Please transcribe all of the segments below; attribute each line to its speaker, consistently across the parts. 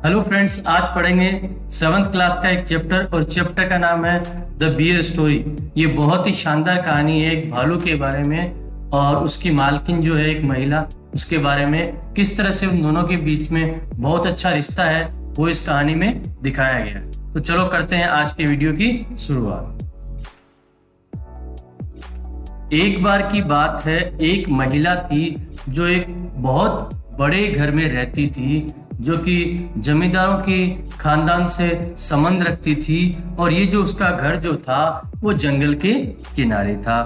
Speaker 1: Hello friends, आज पढ़ेंगे 7th class का एक चैप्टर और चैप्टर का नाम है द बियर स्टोरी। ये बहुत ही शानदार कहानी है एक भालू के बारे में और उसकी मालकिन जो है एक महिला, उसके बारे में किस तरह से उन दोनों के बीच में बहुत अच्छा रिश्ता है वो इस कहानी में दिखाया गया। तो चलो करते हैं आज के वीडियो की शुरुआत। एक बार की बात है, एक महिला थी जो एक बहुत बड़े घर में रहती थी, जो कि जमींदारों के खानदान से संबंध रखती थी। और ये जो उसका घर जो था वो जंगल के किनारे था।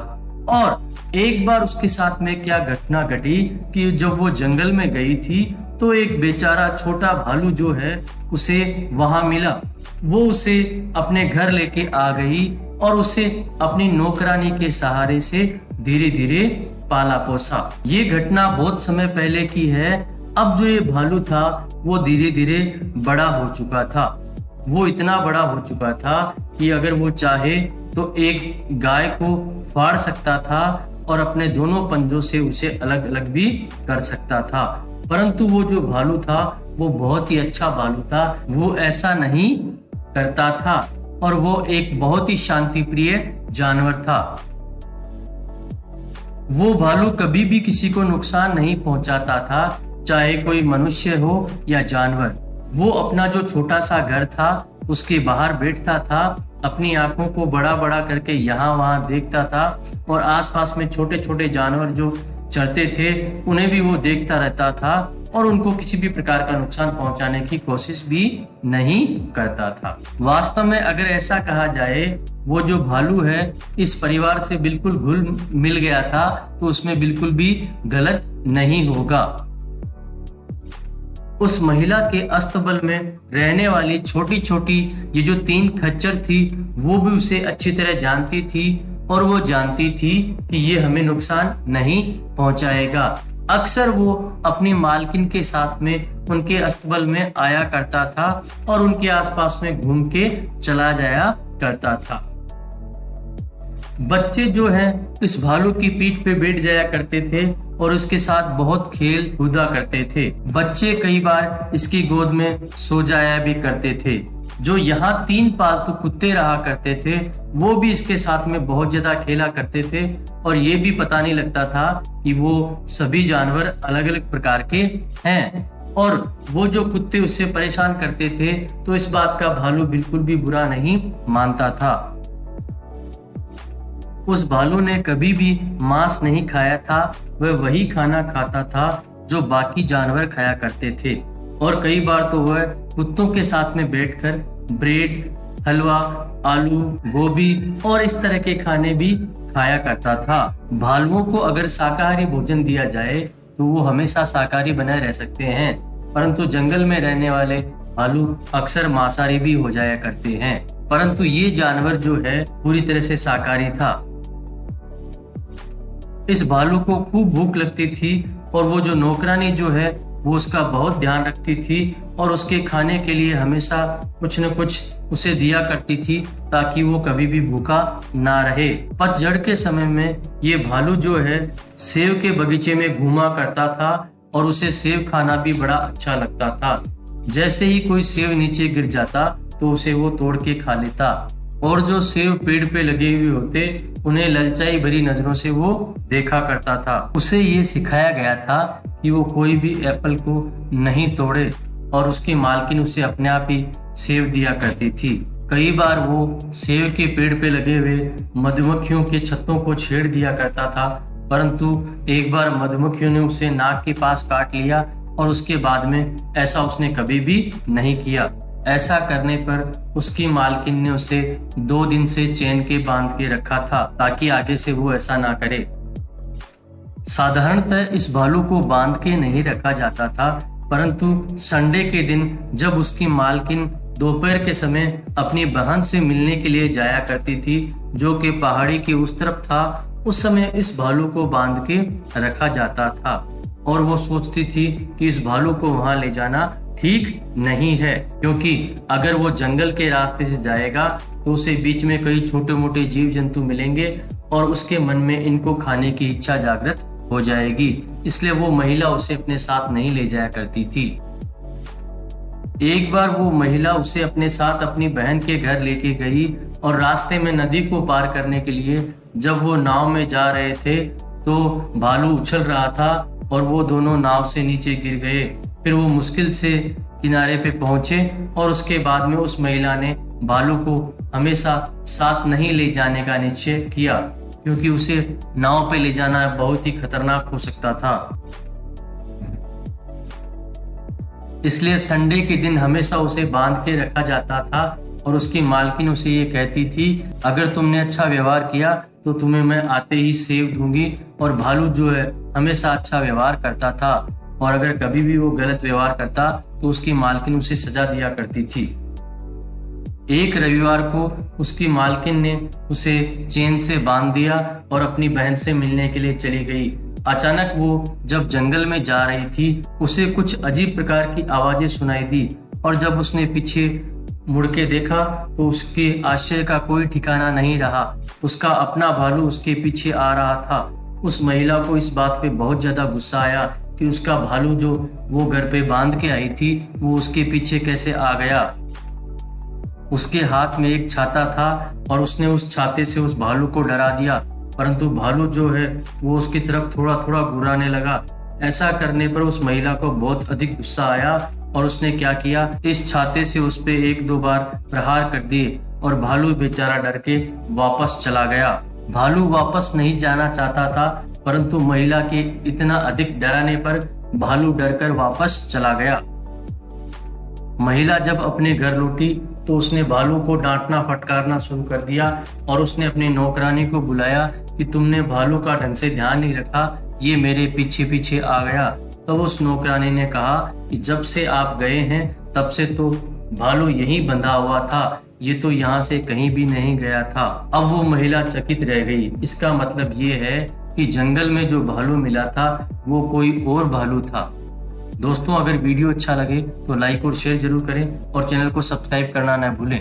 Speaker 1: और एक बार उसके साथ में क्या घटना घटी कि जब वो जंगल में गई थी तो एक बेचारा छोटा भालू जो है उसे वहां मिला। वो उसे अपने घर लेके आ गई और उसे अपनी नौकरानी के सहारे से धीरे धीरे पाला पोसा। ये घटना बहुत समय पहले की है। अब जो ये भालू था वो धीरे धीरे बड़ा हो चुका था। वो इतना बड़ा हो चुका था कि अगर वो चाहे तो एक गाय को फाड़ सकता था और अपने दोनों पंजों से उसे अलग अलग भी कर सकता था। परंतु वो जो भालू था वो बहुत ही अच्छा भालू था, वो ऐसा नहीं करता था और वो एक बहुत ही शांति प्रिय जानवर था। वो भालू कभी भी किसी को नुकसान नहीं पहुंचाता था, चाहे कोई मनुष्य हो या जानवर। वो अपना जो छोटा सा घर था उसके बाहर बैठता था, अपनी आंखों को बड़ा बड़ा करके यहाँ वहां देखता था और आसपास में छोटे छोटे जानवर जो चरते थे उन्हें भी वो देखता रहता था और उनको किसी भी प्रकार का नुकसान पहुंचाने की कोशिश भी नहीं करता था। वास्तव में अगर ऐसा कहा जाए, वो जो भालू है इस परिवार से बिल्कुल घुल मिल गया था, तो उसमें बिल्कुल भी गलत नहीं होगा। उस महिला के अस्तबल में रहने वाली छोटी छोटी ये जो 3 खच्चर थी वो भी उसे अच्छी तरह जानती थी और वो जानती थी कि ये हमें नुकसान नहीं पहुंचाएगा। अक्सर वो अपनी मालकिन के साथ में उनके अस्तबल में आया करता था और उनके आसपास में घूम के चला जाया करता था। बच्चे जो हैं इस भालू की पीठ पे बैठ जाया करते थे और उसके साथ बहुत खेल कूदा करते थे। बच्चे कई बार इसकी गोद में सो जाया भी करते थे। जो यहाँ 3 पालतू कुत्ते रहा करते थे वो भी इसके साथ में बहुत ज्यादा खेला करते थे और ये भी पता नहीं लगता था कि वो सभी जानवर अलग अलग प्रकार के हैं। और वो जो कुत्ते उससे परेशान करते थे तो इस बात का भालू बिल्कुल भी बुरा नहीं मानता था। उस भालू ने कभी भी मांस नहीं खाया था, वह वही खाना खाता था जो बाकी जानवर खाया करते थे। और कई बार तो वह कुत्तों के साथ में बैठकर ब्रेड, हलवा, आलू, गोभी और इस तरह के खाने भी खाया करता था। भालुओं को अगर शाकाहारी भोजन दिया जाए तो वो हमेशा शाकाहारी बने रह सकते हैं, परंतु जंगल में रहने वाले भालू अक्सर मांसाहारी भी हो जाया करते हैं। परंतु ये जानवर जो है पूरी तरह से शाकाहारी था। इस भालू को खूब भूख लगती थी और वो जो नौकरानी जो है वो उसका बहुत ध्यान रखती थी और उसके खाने के लिए हमेशा कुछ न कुछ उसे दिया करती थी ताकि वो कभी भी भूखा ना रहे। पतझड़ के समय में ये भालू जो है सेब के बगीचे में घूमा करता था और उसे सेब खाना भी बड़ा अच्छा लगता था। जैसे ही कोई सेब नीचे गिर जाता तो उसे वो तोड़ के खा लेता और जो सेब पेड़ पे लगे हुए होते उन्हें ललचाई भरी नजरों से वो देखा करता था। उसे ये सिखाया गया था कि वो कोई भी एप्पल को नहीं तोड़े और उसकी मालकिन उसे अपने आप ही सेब दिया करती थी। कई बार वो सेब के पेड़ पे लगे हुए मधुमक्खियों के छत्तों को छेड़ दिया करता था, परंतु एक बार मधुमक्खियों ने उसे नाक के पास काट लिया और उसके बाद में ऐसा उसने कभी भी नहीं किया। ऐसा करने पर उसकी मालकिन ने उसे 2 दिन से चैन के बांध के रखा था ताकि आगे से वो ऐसा ना करे। साधारणतः इस भालू को बांध के नहीं रखा जाता था, परंतु संडे के दिन जब उसकी मालकिन दोपहर के समय अपनी बहन से मिलने के लिए जाया करती थी जो कि पहाड़ी के उस तरफ था, उस समय इस भालू को बांध के रखा जाता था और वो सोचती थी कि इस भालू को वहां ले जाना ठीक नहीं है, क्योंकि अगर वो जंगल के रास्ते से जाएगा तो उसे बीच में कई छोटे मोटे जीव जंतु मिलेंगे और उसके मन में इनको खाने की इच्छा जागृत हो जाएगी। इसलिए वो महिला उसे अपने साथ नहीं ले जाया करती थी। एक बार वो महिला उसे अपने साथ अपनी बहन के घर लेके गई और रास्ते में नदी को पार करने के लिए जब वो नाव में जा रहे थे तो भालू उछल रहा था और वो दोनों नाव से नीचे गिर गए। फिर वो मुश्किल से किनारे पे पहुंचे और उसके बाद में उस महिला ने भालू को हमेशा साथ नहीं ले जाने का निश्चय किया, क्योंकि उसे नाव पे ले जाना बहुत ही खतरनाक हो सकता था। इसलिए संडे के दिन हमेशा उसे बांध के रखा जाता था और उसकी मालकिन उसे ये कहती थी, अगर तुमने अच्छा व्यवहार किया तो तुम्हें मैं आते ही सेव दूंगी। और भालू जो है हमेशा अच्छा व्यवहार करता था और अगर कभी भी वो गलत व्यवहार करता तो उसकी मालकिन उसे सजा दिया करती थी। एक रविवार को उसकी मालकिन ने उसे चेन से बांध दिया और अपनी बहन से मिलने के लिए चली गई। अचानक वो जब जंगल में जा रही थी उसे कुछ अजीब प्रकार की आवाजें सुनाई दी और जब उसने पीछे मुड़ के देखा तो उसके आश्चर्य का कोई ठिकाना नहीं रहा। उसका अपना भालू उसके पीछे आ रहा था। उस महिला को इस बात पे बहुत ज्यादा गुस्सा आया कि उसका भालू जो वो घर पे बांध के आई थी वो उसके पीछे कैसे आ गया। उसके हाथ में एक छाता था और उसने उस छाते से उस भालू को डरा दिया, परंतु भालू जो है वो उसकी तरफ थोड़ा थोड़ा घुराने लगा। ऐसा करने पर उस महिला को बहुत अधिक गुस्सा आया और उसने क्या किया, इस छाते से उस पे एक दो बार प्रहार कर दिए और भालू बेचारा डर के वापस चला गया। भालू वापस नहीं जाना चाहता था, परंतु महिला के इतना अधिक डराने पर भालू डरकर वापस चला गया। महिला जब अपने घर लौटी तो उसने भालू को डांटना फटकारना शुरू कर दिया और उसने अपनी नौकरानी को बुलाया कि तुमने भालू का ढंग से ध्यान नहीं रखा, ये मेरे पीछे पीछे आ गया। तब उस नौकरानी ने कहा कि जब से आप गए हैं तब से तो भालू यहीं बंधा हुआ था, ये तो यहाँ से कहीं भी नहीं गया था। अब वो महिला चकित रह गई। इसका मतलब ये है कि जंगल में जो भालू मिला था वो कोई और भालू था। दोस्तों, अगर वीडियो अच्छा लगे तो लाइक और शेयर जरूर करें और चैनल को सब्सक्राइब करना न भूलें।